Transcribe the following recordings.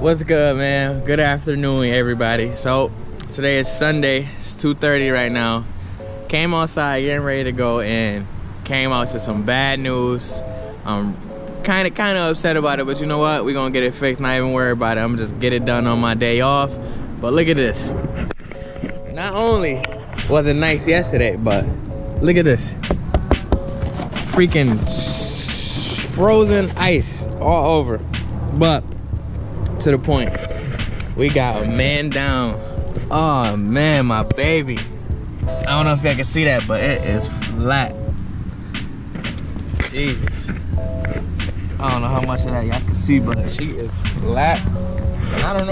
What's good, man? Good afternoon, everybody. So today is Sunday. It's 2:30 right now. Came outside getting ready to go and came out to some bad news. I'm kind of upset about it, but you know what? We're gonna get it fixed. Not even worry about it. I'm just get it done on my day off. But look at this. Not only was it nice yesterday, but look at this. Freaking frozen ice all over. But to the point, we got a man down. Oh man, my baby. I don't know if y'all can see that, but it is flat. Jesus. I don't know how much of that y'all can see, but she is flat. And I don't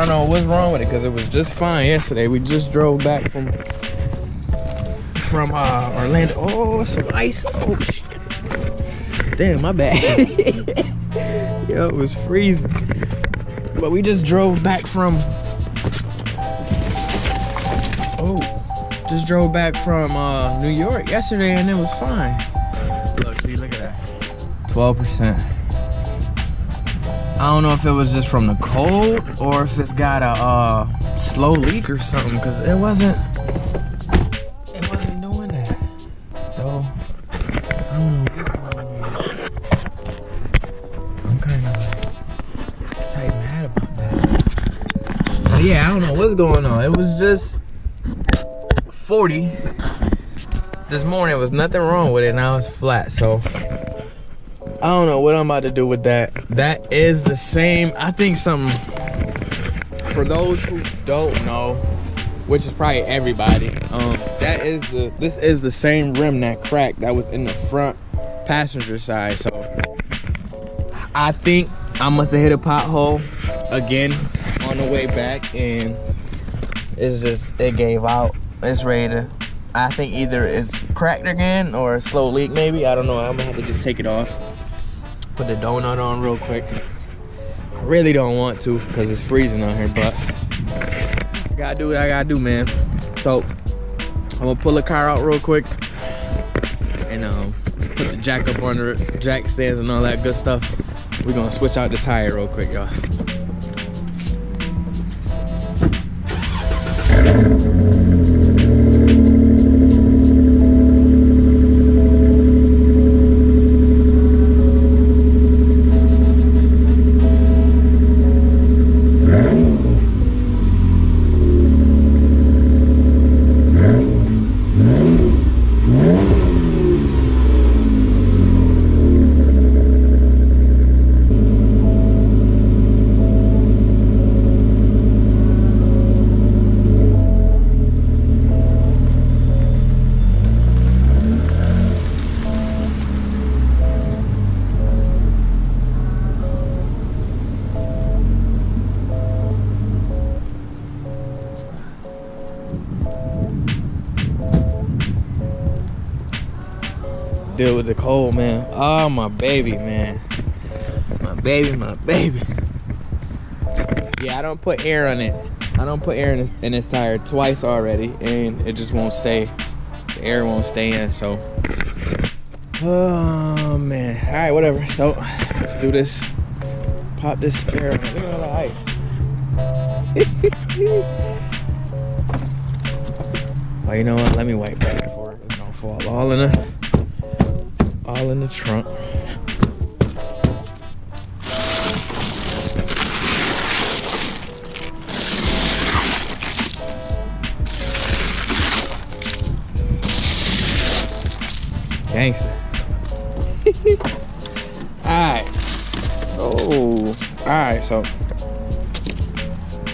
know what's wrong with it, because it was just fine yesterday. We just drove back from Orlando. Oh, some ice. Oh shit. Damn, my bad. Yo, it was freezing. But we just drove back from New York yesterday, and it was fine. Look, see, look at that. 12%. I don't know if it was just from the cold or if it's got a slow leak or something, because it wasn't doing that. So I don't know what's going on. I'm kind of like tight mad about that. But yeah, I don't know what's going on. It was just 40 this morning. Was nothing wrong with it. Now it's flat. So I don't know what I'm about to do with that. That is the same, I think, something for those who don't know, which is probably everybody. This is the same rim that cracked that was in the front passenger side. So I think I must have hit a pothole again on the way back, and it gave out. It's ready to, I think either it's cracked again or a slow leak maybe. I don't know. I'm gonna have to just take it off. Put the donut on real quick. I really don't want to because it's freezing out here, but I gotta do what I gotta do, man. So I'm gonna pull the car out real quick and put the jack up under it, jack stands and all that good stuff. We're gonna switch out the tire real quick, y'all. Deal with the cold, man. Oh, my baby, man. My baby. Yeah, I don't put air on it. I don't put air in this tire twice already, and it just won't stay. The air won't stay in, so. Oh, man. All right, whatever. So, let's do this. Pop this spare. Look at all the ice. Oh, you know what? Let me wipe that before it's gonna fall all in the trunk. Gangsta. Alright. Oh. Alright, so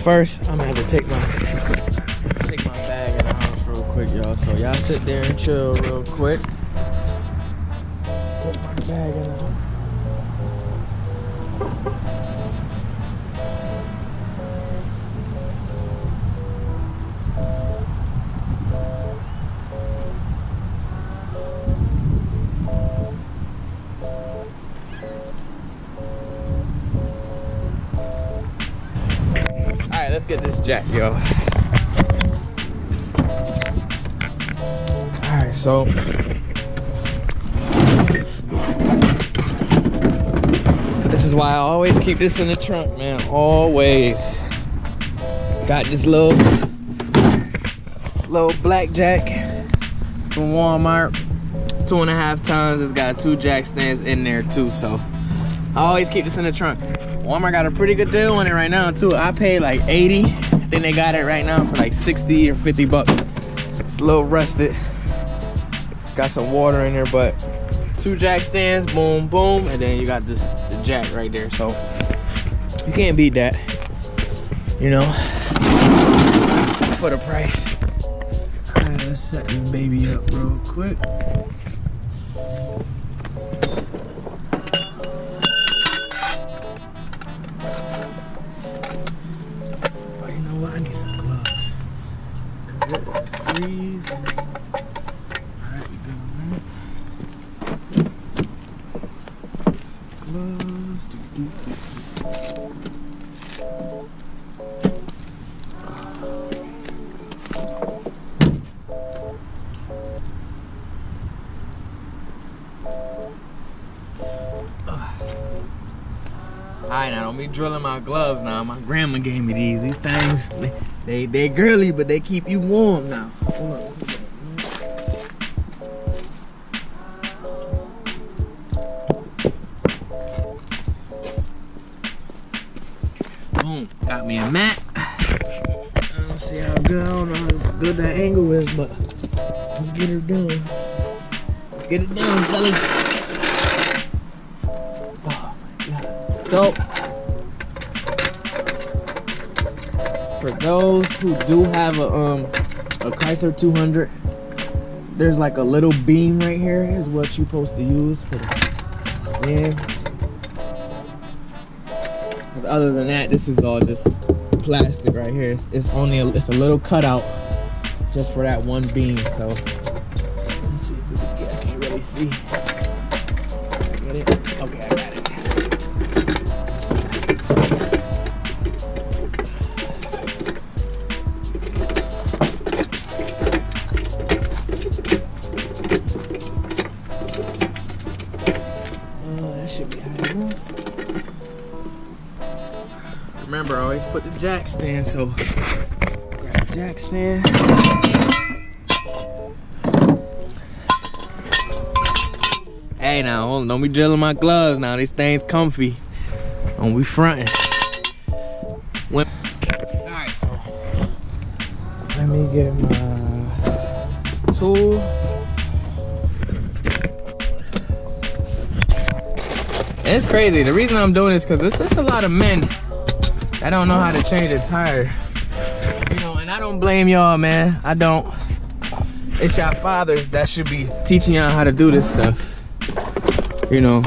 first I'm gonna have to take my bag in the house real quick, y'all. So y'all sit there and chill real quick. Put my bag in the house. Alright, let's get this jack, yo. Alright, so This is why I always keep this in the trunk, man. Always. Got this little blackjack from Walmart. 2.5 tons. It's got 2 jack stands in there too, so I always keep this in the trunk. Walmart got a pretty good deal on it right now too. I paid like 80. I think they got it right now for like 60 or 50 bucks. It's a little rusted. Got some water in there, but 2 jack stands, boom, boom, and then you got the jack right there. So you can't beat that, you know, for the price. All right, let's set this baby up real quick. I need some gloves. Let's freeze. Alright, we good on that. Some gloves. Alright, now don't be drilling my gloves now. My grandma gave me these. These things, they girly, but they keep you warm now. Hold on. Boom, got me a mat. I don't see how good, I don't know how good that angle is, but let's get her done. Let's get it done, fellas. Oh my God. So, for those who do have a Chrysler 200, there's like a little beam right here is what you're supposed to use for the stand. Because other than that, this is all just plastic right here. It's a little cutout just for that one beam. So let's see if we can get. I can't really see. Get it? Okay, I got it. Remember, I always put the jack stand, so grab the jack stand. Hey now, hold on, don't be drilling my gloves now. These things comfy. Don't be fronting. Alright, so let me get my tool. And it's crazy. The reason I'm doing this because there's just a lot of men I don't know how to change a tire, you know, and I don't blame y'all, man. I don't. It's y'all fathers that should be teaching y'all how to do this stuff, you know.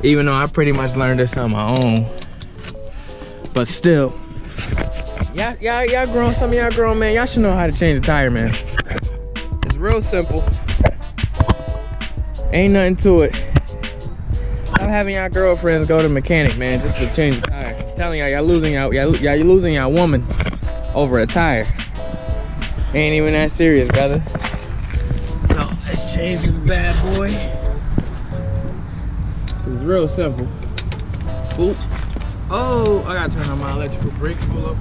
Even though I pretty much learned this on my own, but still, y'all grown. Some of y'all grown, man. Y'all should know how to change a tire, man. It's real simple. Ain't nothing to it. Stop having y'all girlfriends go to the mechanic, man, just to change the tire. I'm telling y'all, y'all losing y'all woman over a tire. Ain't even that serious, brother. So let's change this bad boy. It's real simple. Oop. Oh, I gotta turn on my electrical brake. Hold up.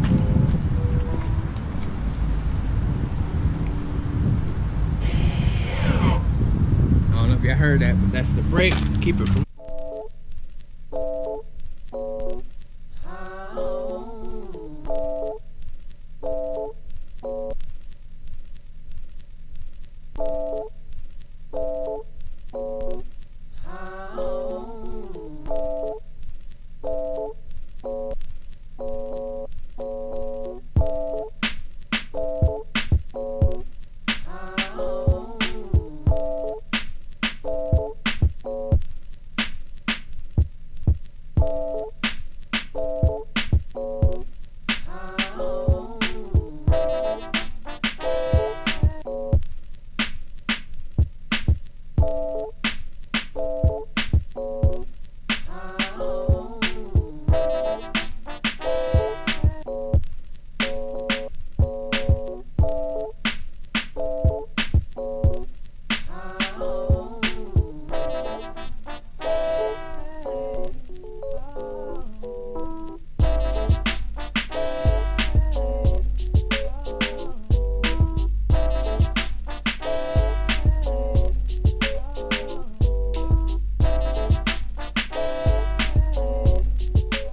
I don't know if y'all heard that, but that's the brake. Keep it from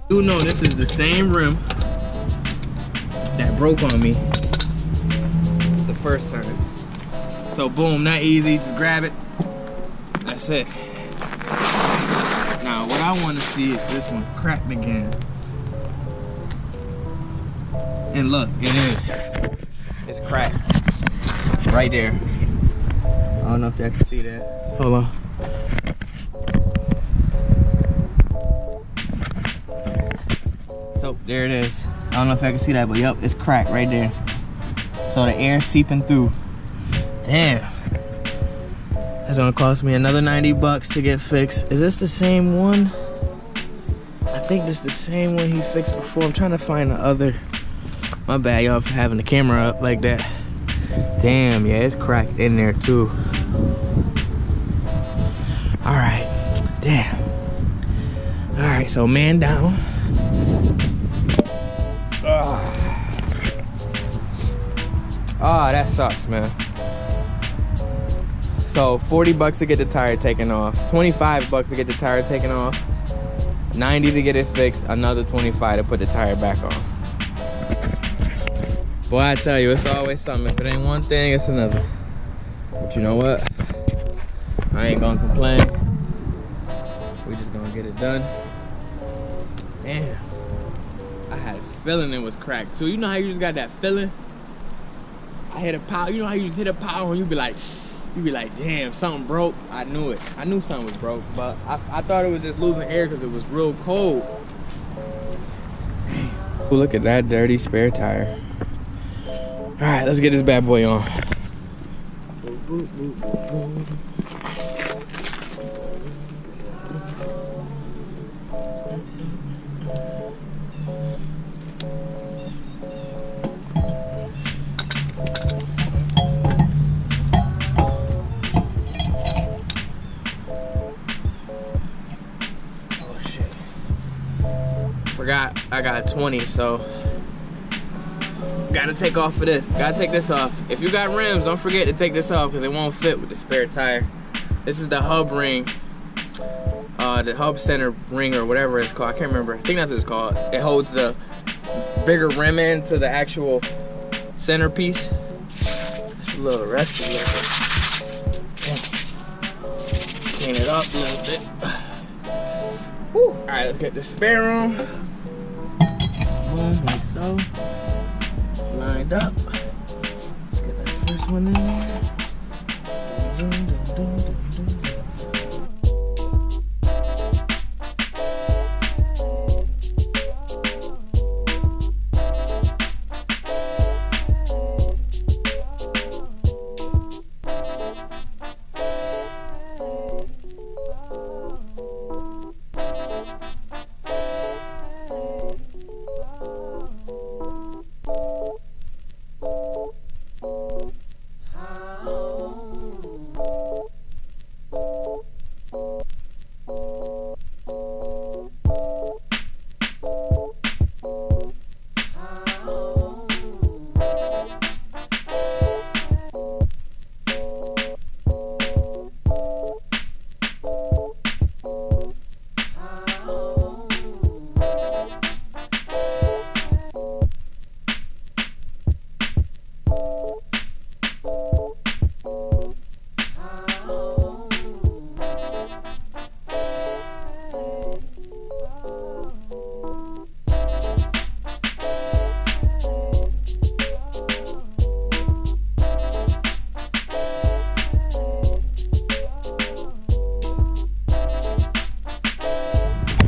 You know this is the same rim that broke on me the first time. So boom, not easy, just grab it. That's it. Now what I want to see if this one cracked again. And look, it is. It's cracked. Right there. I don't know if y'all can see that. Hold on. So there it is. I don't know if I can see that, but yep, it's cracked right there. So the air seeping through. Damn. That's gonna cost me another 90 bucks to get fixed. Is this the same one? I think this is the same one he fixed before. I'm trying to find the other. My bad, y'all, for having the camera up like that. Damn, yeah, it's cracked in there too. All right, damn. All right, so man down. Oh, that sucks, man. So 40 bucks to get the tire taken off, 25 bucks to get the tire taken off, 90 to get it fixed, another 25 to put the tire back on. Boy, I tell you, it's always something. If it ain't one thing, it's another. But you know what? I ain't gonna complain. We just gonna get it done. Damn. I had a feeling it was cracked too. You know how you just got that feeling? I hit a power. You know how you just hit a power and you be like, damn, something broke. I knew it. I knew something was broke, but I thought it was just losing air because it was real cold. Damn. Ooh, look at that dirty spare tire. All right, let's get this bad boy on. Boop, boop, boop, boop, boop. I got 20, so gotta take off for this. Gotta take this off. If you got rims, don't forget to take this off because it won't fit with the spare tire. This is the hub ring, the hub center ring or whatever it's called. I can't remember. I think that's what it's called. It holds the bigger rim end to the actual centerpiece. It's a little rusty. Clean it up a little bit. Whew. All right, let's get the spare on. Boom, like so. Lined up. Let's get that first one in there. Dun, dun, dun, dun, dun, dun.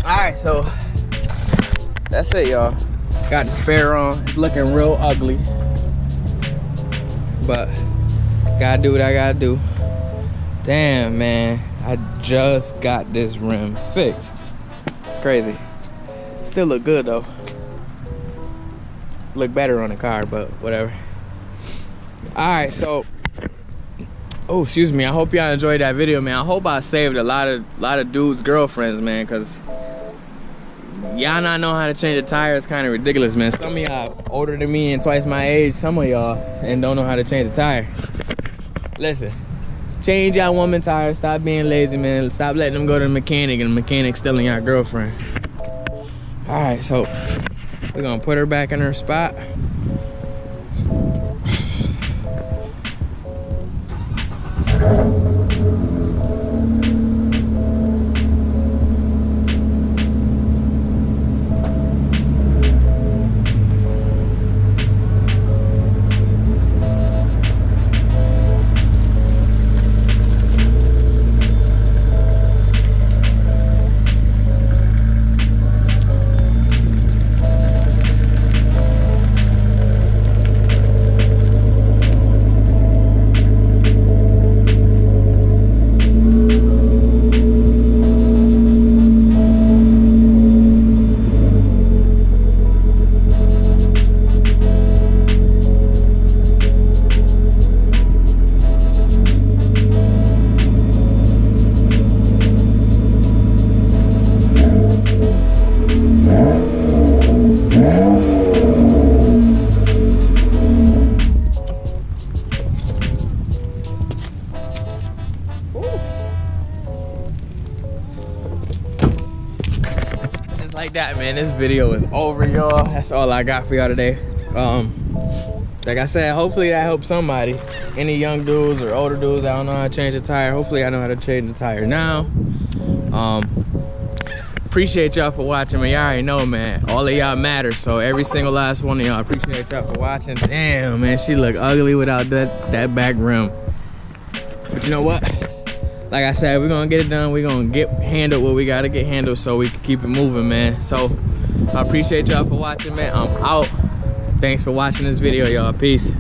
Alright, so that's it, y'all. Got the spare on. It's looking real ugly, but gotta do what I gotta do. Damn, man, I just got this rim fixed. It's crazy. Still look good though. Look better on the car, but whatever. Alright, so oh, excuse me. I hope y'all enjoyed that video, man. I hope I saved a lot of dudes' girlfriends, man, because y'all not know how to change a tire. It's kind of ridiculous, man. Some of y'all older than me and twice my age, some of y'all, and don't know how to change a tire. Listen, change y'all woman tires. Stop being lazy, man. Stop letting them go to the mechanic and the mechanic stealing y'all girlfriend. All right, so we're gonna put her back in her spot. Like that, man, this video is over, y'all. That's all I got for y'all today. Like I said, hopefully that helps somebody. Any young dudes or older dudes that don't know how to change a tire, hopefully I know how to change the tire now. Appreciate y'all for watching, man. Y'all already know, man, all of y'all matter, so every single last one of y'all, appreciate y'all for watching. Damn, man, she look ugly without that back rim. But you know what? Like I said, we're gonna get it done. We're gonna get handled what we gotta get handled so we can keep it moving, man. So I appreciate y'all for watching, man. I'm out. Thanks for watching this video, y'all. Peace.